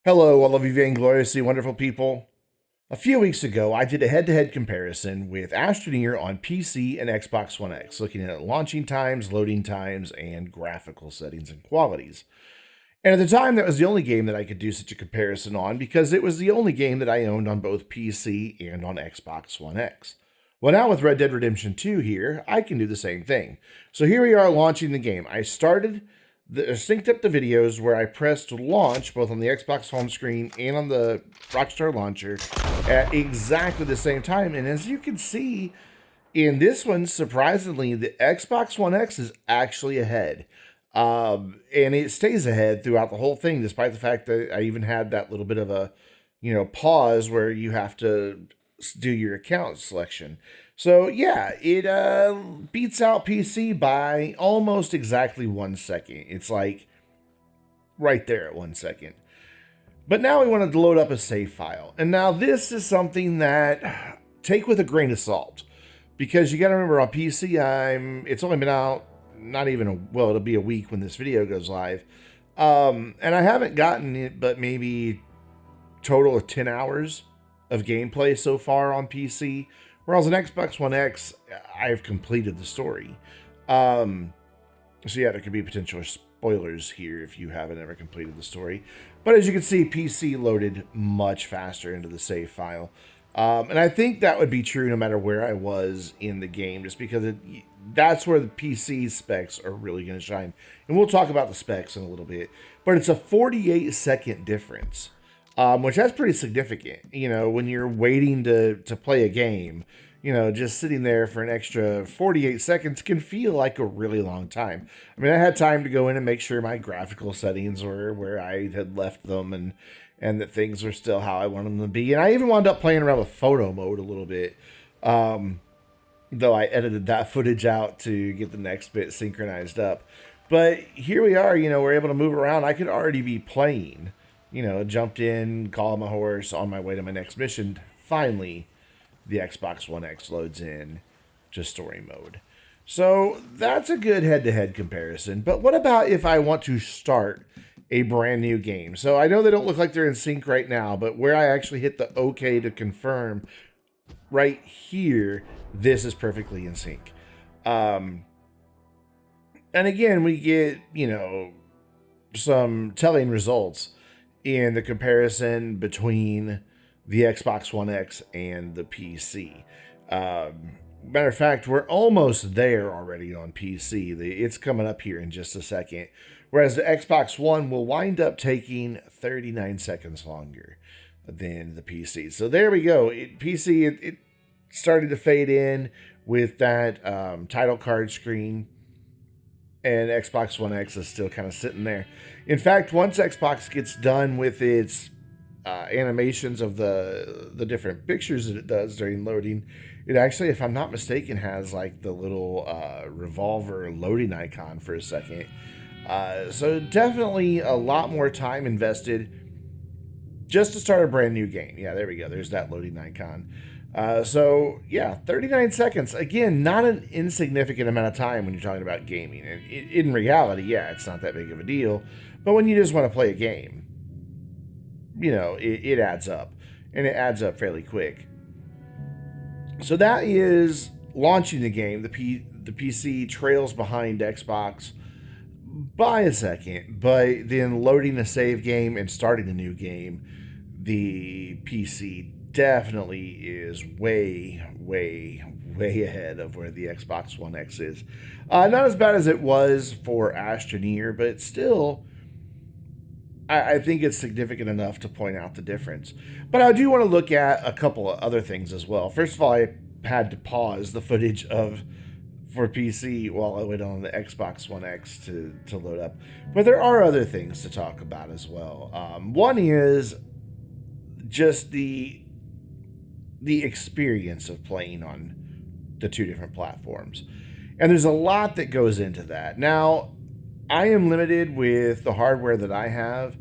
Hello, all of you Vainglorious, wonderful people. A few weeks ago, I did a head-to-head comparison with Astroneer on PC and Xbox One X, looking at launching times, loading times, and graphical settings and qualities. And at the time, that was the only game that I could do such a comparison on because it was the only game that I owned on both PC and on Xbox One X. Well, now with Red Dead Redemption 2 here, I can do the same thing. So here we are launching the game. I synced up the videos where I pressed launch both on the Xbox home screen and on the Rockstar launcher at exactly the same time. And as you can see in this one, surprisingly, the Xbox One X is actually ahead. And it stays ahead throughout the whole thing, despite the fact that I even had that little bit of a, pause where you have to do your account selection. So yeah, it beats out PC by almost exactly 1 second. It's like right there at 1 second. But now we wanted to load up a save file. And now this is something that take with a grain of salt. Because you got to remember on PC, it's only been out not even it'll be a week when this video goes live. And I haven't gotten it but maybe total of 10 hours of gameplay so far on PC. Whereas on Xbox One X, I've completed the story. So yeah, there could be potential spoilers here if you haven't ever completed the story. But as you can see, PC loaded much faster into the save file. And I think that would be true no matter where I was in the game, just because that's where the PC specs are really going to shine. And we'll talk about the specs in a little bit. But it's a 48-second difference. Which that's pretty significant, when you're waiting to play a game, just sitting there for an extra 48 seconds can feel like a really long time. I mean, I had time to go in and make sure my graphical settings were where I had left them and that things were still how I wanted them to be. And I even wound up playing around with photo mode a little bit, though I edited that footage out to get the next bit synchronized up. But here we are, we're able to move around. I could already be playing. Jumped in, called my horse on my way to my next mission. Finally, the Xbox One X loads in to story mode. So that's a good head-to-head comparison. But what about if I want to start a brand new game? So I know they don't look like they're in sync right now, but where I actually hit the OK to confirm right here, this is perfectly in sync. And again, we get, some telling results in the comparison between the Xbox One X and the PC. Matter of fact, we're almost there already on PC. It's coming up here in just a second. Whereas the Xbox One will wind up taking 39 seconds longer than the PC. So there we go. PC, it started to fade in with that title card screen. And Xbox One X is still kind of sitting there. In fact, once Xbox gets done with its animations of the different pictures that it does during loading, it actually, if I'm not mistaken, has like the little revolver loading icon for a second. So definitely a lot more time invested just to start a brand new game. Yeah, there we go. There's that loading icon. So yeah, 39 seconds. Again, not an insignificant amount of time when you're talking about gaming. And in reality, yeah, it's not that big of a deal. But when you just want to play a game, it adds up. And it adds up fairly quick. So that is launching the game. The PC trails behind Xbox by a second. But then loading a save game and starting a new game, the PC definitely is way ahead of where the Xbox One X is. Not as bad as it was for Astroneer, but still, I think it's significant enough to point out the difference. But I do want to look at a couple of other things as well. First of all, I had to pause the footage for PC while I went on the Xbox One X to load up. But there are other things to talk about as well. One is just the experience of playing on the two different platforms. And there's a lot that goes into that. Now, I am limited with the hardware that I have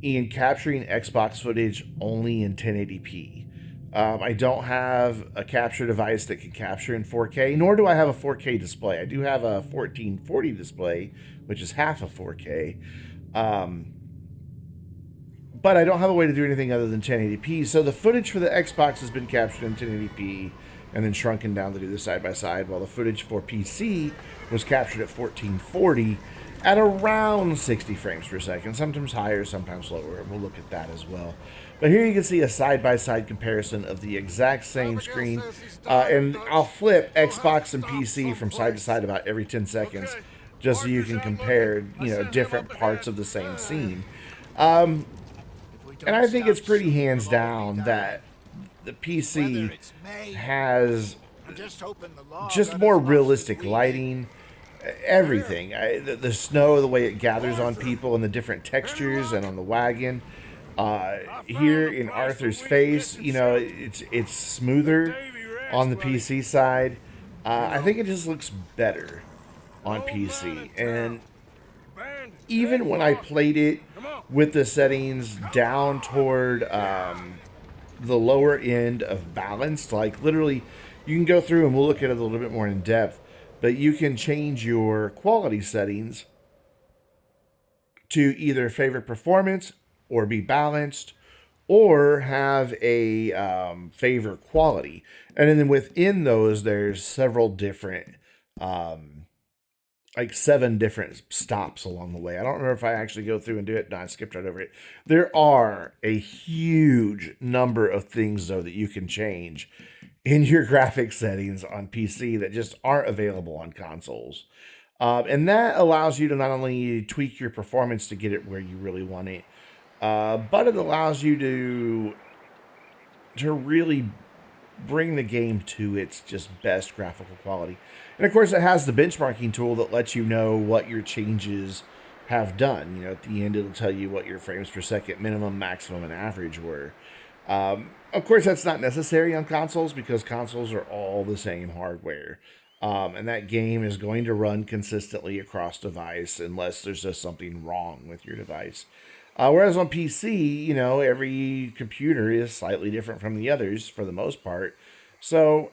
in capturing Xbox footage only in 1080p. I don't have a capture device that can capture in 4K, nor do I have a 4K display. I do have a 1440 display, which is half of 4K. but I don't have a way to do anything other than 1080p. So the footage for the Xbox has been captured in 1080p and then shrunken down to do the side-by-side, while the footage for PC was captured at 1440 at around 60 frames per second, sometimes higher, sometimes lower. We'll look at that as well. But here you can see a side-by-side comparison of the exact same screen, and I'll flip Xbox and PC from side to side about every 10 seconds, just so you can compare, different parts of the same scene. And I think it's pretty hands down that the PC has just more realistic lighting, everything. The snow, the way it gathers on people, and the different textures, and on the wagon. Here in Arthur's face, it's smoother on the PC side. I think it just looks better on PC. And even when I played it with the settings down toward the lower end of balanced, like literally, you can go through and we'll look at it a little bit more in depth, but you can change your quality settings to either favor performance or be balanced, or have a favor quality. And then within those, there's several different, like 7 different stops along the way. I don't remember if I actually go through and do it. No, I skipped right over it. There are a huge number of things, though, that you can change in your graphics settings on PC that just aren't available on consoles. And that allows you to not only tweak your performance to get it where you really want it, but it allows you to really bring the game to its just best graphical quality. And of course, it has the benchmarking tool that lets you know what your changes have done. At the end, it'll tell you what your frames per second minimum, maximum, and average were. Of course, that's not necessary on consoles because consoles are all the same hardware. And that game is going to run consistently across device unless there's just something wrong with your device. Whereas on PC, every computer is slightly different from the others for the most part. So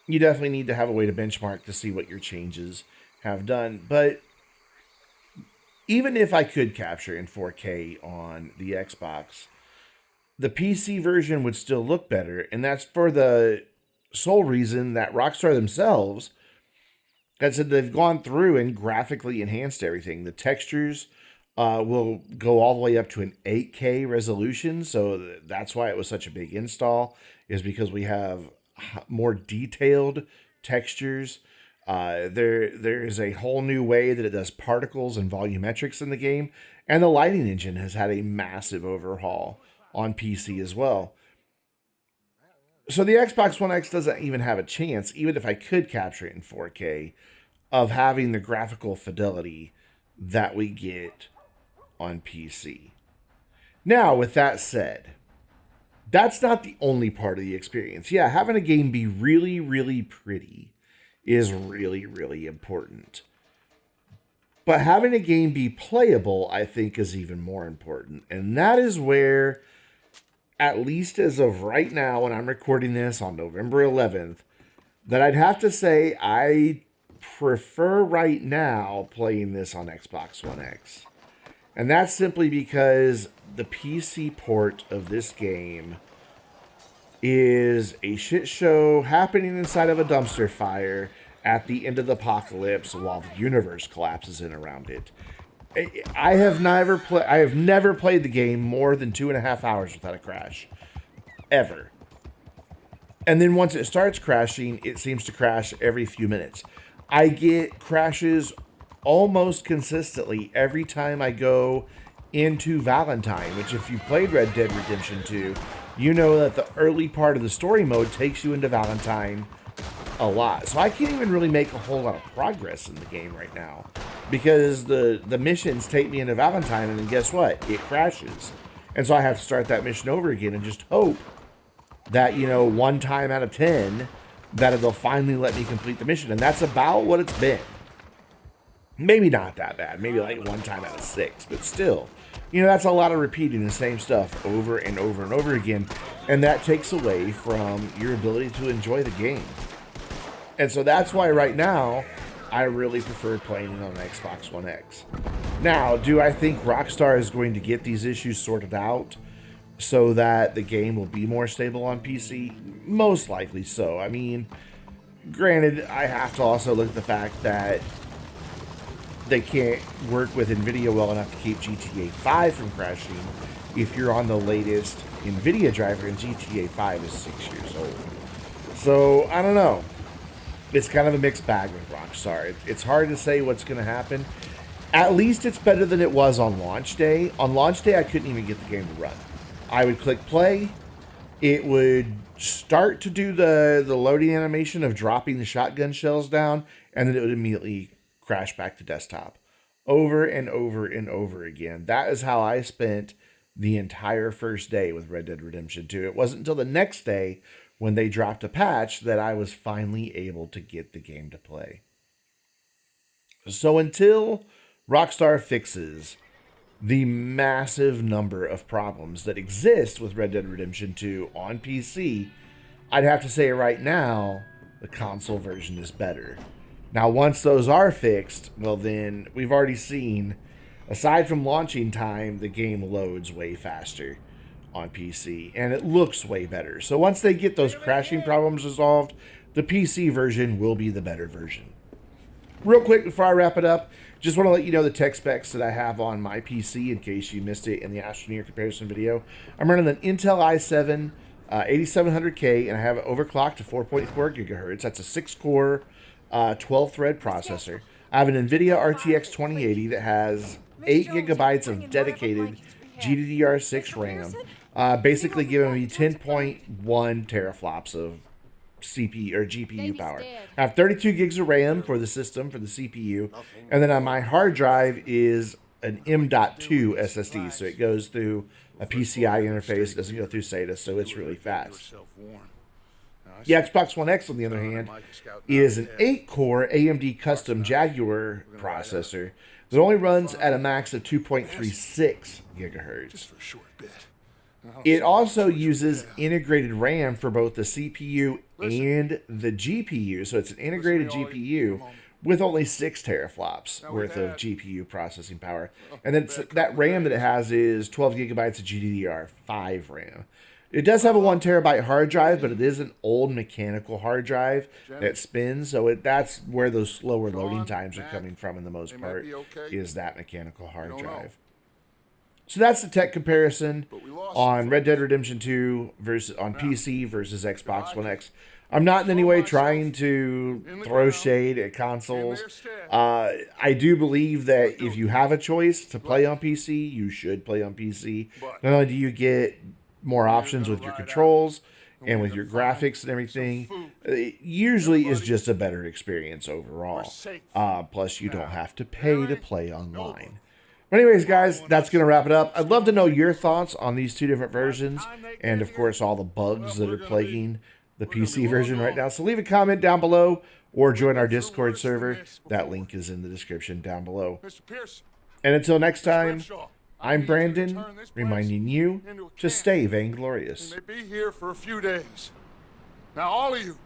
you definitely need to have a way to benchmark to see what your changes have done. But even if I could capture in 4K on the Xbox, the PC version would still look better. And that's for the sole reason that Rockstar themselves has said they've gone through and graphically enhanced everything. The textures will go all the way up to an 8K resolution. So that's why it was such a big install, is because we have more detailed textures. There is a whole new way that it does particles and volumetrics in the game. And the lighting engine has had a massive overhaul on PC as well. So the Xbox One X doesn't even have a chance, even if I could capture it in 4K, of having the graphical fidelity that we get on PC. Now, with that said, that's not the only part of the experience. Yeah, having a game be really, really pretty is really, really important. But having a game be playable, I think, is even more important. And that is where, at least as of right now, when I'm recording this on November 11th, that I'd have to say I prefer right now playing this on Xbox One X. And that's simply because the PC port of this game is a shit show happening inside of a dumpster fire at the end of the apocalypse while the universe collapses in around it. I have never played the game more than 2.5 hours without a crash. Ever. And then once it starts crashing, it seems to crash every few minutes. I get crashes almost consistently every time I go into Valentine, which if you've played Red Dead Redemption 2, you know that the early part of the story mode takes you into Valentine a lot. So I can't even really make a whole lot of progress in the game right now because the missions take me into Valentine, and then guess what? It crashes. And so I have to start that mission over again and just hope that, 1 time out of 10 that they'll finally let me complete the mission. And that's about what it's been. Maybe not that bad. Maybe like 1 time out of 6. But still, that's a lot of repeating the same stuff over and over and over again. And that takes away from your ability to enjoy the game. And so that's why right now, I really preferred playing it on Xbox One X. Now, do I think Rockstar is going to get these issues sorted out so that the game will be more stable on PC? Most likely so. I mean, granted, I have to also look at the fact that they can't work with NVIDIA well enough to keep GTA 5 from crashing if you're on the latest NVIDIA driver, and GTA 5 is 6 years old. So, I don't know. It's kind of a mixed bag with Rockstar. It's hard to say what's going to happen. At least it's better than it was on launch day. On launch day, I couldn't even get the game to run. I would click play. It would start to do the loading animation of dropping the shotgun shells down, and then it would immediately crash back to desktop. Over and over and over again. That is how I spent the entire first day with Red Dead Redemption 2. It wasn't until the next day when they dropped a patch that I was finally able to get the game to play. So until Rockstar fixes the massive number of problems that exist with Red Dead Redemption 2 on PC, I'd have to say right now, the console version is better. Now, once those are fixed, well then, we've already seen, aside from launching time, the game loads way faster on PC, and it looks way better. So once they get those crashing problems resolved, the PC version will be the better version. Real quick before I wrap it up, just want to let you know the tech specs that I have on my PC in case you missed it in the Astroneer comparison video. I'm running an Intel i7 8700K, and I have it overclocked to 4.4 gigahertz. That's a 6-core, 12-thread processor. I have an NVIDIA RTX 2080 that has 8 gigabytes of dedicated GDDR6 RAM, basically giving me 10.1 teraflops of CPU or GPU power. I have 32 gigs of RAM for the system, for the CPU, and then on my hard drive is an M.2 SSD, so it goes through a PCI interface, it doesn't go through SATA, so it's really fast. The Xbox One X, on the other hand, is an 8-core AMD custom Jaguar processor that only runs at a max of 2.36 gigahertz. It also uses integrated RAM for both the CPU and the GPU, so it's an integrated GPU with only 6 teraflops worth of GPU processing power. And then that RAM that it has is 12 gigabytes of GDDR5 RAM. It does have a 1 terabyte hard drive, but it is an old mechanical hard drive that spins, so that's where those slower loading times are coming from in the most part, is that mechanical hard drive. So that's the tech comparison on Red Dead Redemption 2 versus on PC versus Xbox One X. I'm not in any way trying to throw shade at consoles. I do believe that if you have a choice to play on PC, you should play on PC. Not only do you get more options with your controls and with your graphics and everything, it usually is just a better experience overall. Plus, you don't have to pay to play online. But anyways, guys, that's going to wrap it up. I'd love to know your thoughts on these two different versions and, of course, all the bugs that are plaguing the PC version right now. So leave a comment down below or join our Discord server. That link is in the description down below. And until next time, I'm Brandon, reminding you to stay vainglorious. They may be here for a few days. Now, all of you,